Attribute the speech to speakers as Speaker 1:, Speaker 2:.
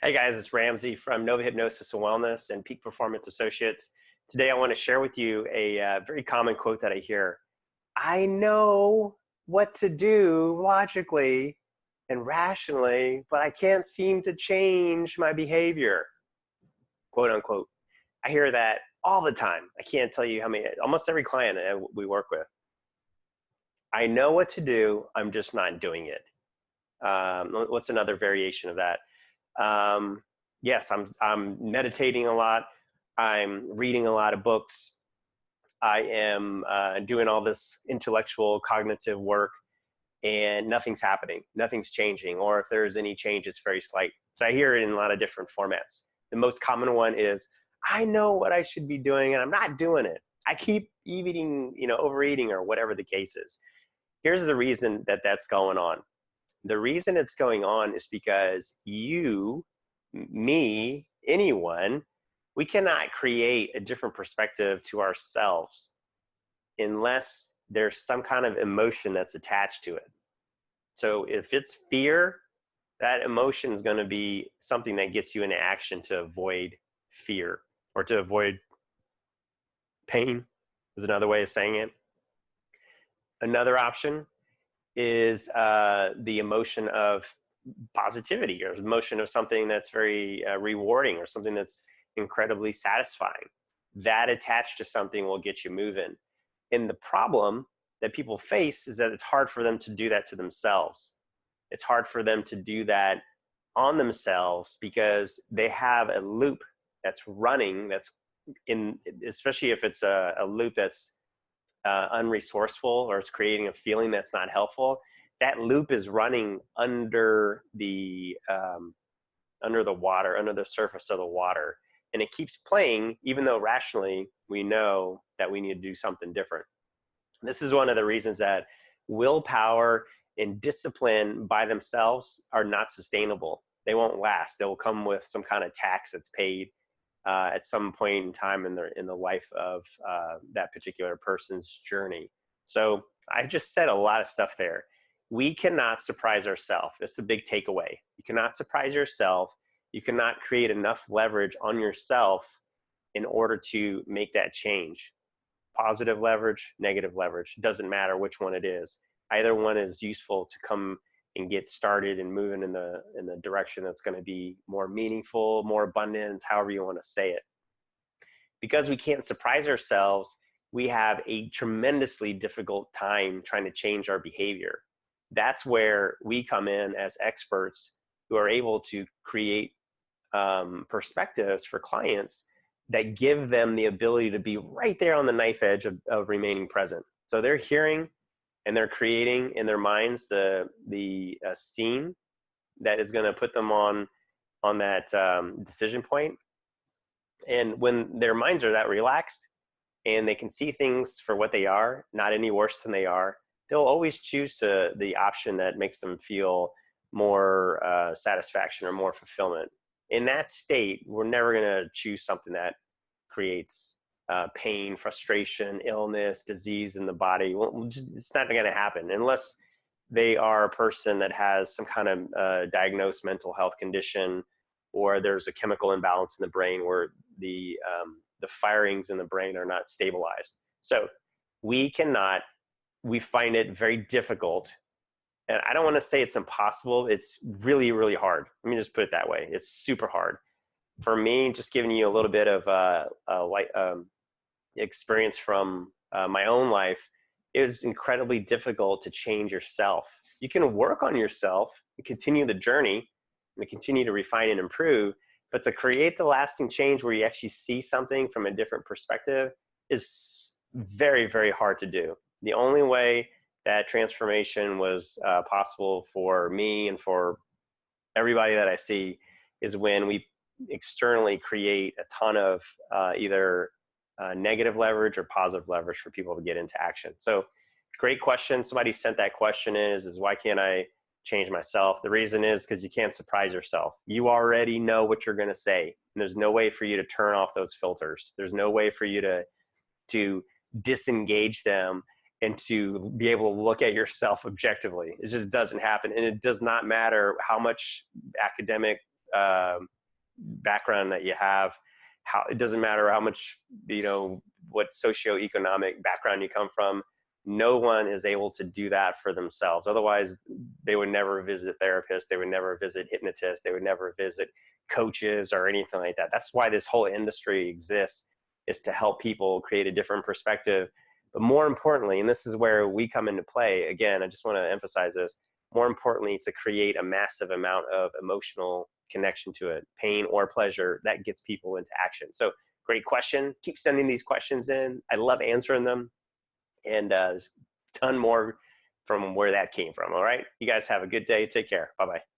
Speaker 1: Hey guys, it's Ramsey from Nova Hypnosis and Wellness and Peak Performance Associates. Today I want to share with you a very common quote that I hear. I know what to do logically and rationally, but I can't seem to change my behavior, quote unquote. I hear that all the time. I can't tell you how many, almost every client that we work with. I know what to do, I'm just not doing it. What's another variation of that? Yes, I'm meditating a lot. I'm reading a lot of books. I am doing all this intellectual cognitive work, and nothing's happening. Nothing's changing, or if there's any change, it's very slight. So I hear it in a lot of different formats. The most common one is, I know what I should be doing, and I'm not doing it. I keep eating, overeating, or whatever the case is. Here's the reason that that's going on. The reason it's going on is because you, me, anyone, we cannot create a different perspective to ourselves unless there's some kind of emotion that's attached to it. So if it's fear, that emotion is going to be something that gets you into action to avoid fear or to avoid pain, is another way of saying it. Another option is the emotion of positivity or emotion of something that's very rewarding or something that's incredibly satisfying. That attached to something will get you moving. And the problem that people face is that it's hard for them to do that to themselves. It's hard for them to do that on themselves because they have a loop that's running, that's in, especially if it's a loop that's unresourceful or it's creating a feeling that's not helpful. That loop is running under the water, under the surface of the water, and it keeps playing, even though rationally we know that we need to do something different. This is one of the reasons that willpower and discipline by themselves are not sustainable. They won't last. They will come with some kind of tax that's paid at some point in time in the life of that particular person's journey. So I just said a lot of stuff there. We cannot surprise ourselves. It's the big takeaway. You cannot surprise yourself. You cannot create enough leverage on yourself in order to make that change. Positive leverage, negative leverage, doesn't matter which one it is. Either one is useful to come and get started and moving in the direction that's going to be more meaningful, more abundant, however you want to say it. Because we can't surprise ourselves, we have a tremendously difficult time trying to change our behavior. That's where we come in as experts who are able to create perspectives for clients that give them the ability to be right there on the knife edge of remaining present. So they're hearing and they're creating in their minds the scene that is going to put them on that decision point. And when their minds are that relaxed and they can see things for what they are, not any worse than they are, they'll always choose the option that makes them feel more satisfaction or more fulfillment. In that state, we're never going to choose something that creates pain, frustration, illness, disease in the body. It's not going to happen unless they are a person that has some kind of diagnosed mental health condition, or there's a chemical imbalance in the brain where the firings in the brain are not stabilized. So we find it very difficult. And I don't want to say it's impossible. It's really, really hard. Let me just put it that way. It's super hard. For me, just giving you a little bit of experience from my own life, it was incredibly difficult to change yourself. You can work on yourself and continue the journey and continue to refine and improve, but to create the lasting change where you actually see something from a different perspective is very, very hard to do. The only way that transformation was possible for me and for everybody that I see is when we externally create a ton of either negative leverage or positive leverage for people to get into action. So great question. Somebody sent that question is why can't I change myself? The reason is because you can't surprise yourself. You already know what you're going to say. And there's no way for you to turn off those filters. There's no way for you to disengage them and to be able to look at yourself objectively. It just doesn't happen. And it does not matter how much academic background that you have, how it doesn't matter how much, what socioeconomic background you come from. No one is able to do that for themselves. Otherwise, they would never visit therapists. They would never visit hypnotists. They would never visit coaches or anything like that. That's why this whole industry exists, is to help people create a different perspective. But more importantly, and this is where we come into play, again, I just want to emphasize this, more importantly, to create a massive amount of emotional connection to it, pain or pleasure, that gets people into action. So great question. Keep sending these questions in. I love answering them. And there's a ton more from where that came from. All right. You guys have a good day. Take care. Bye-bye.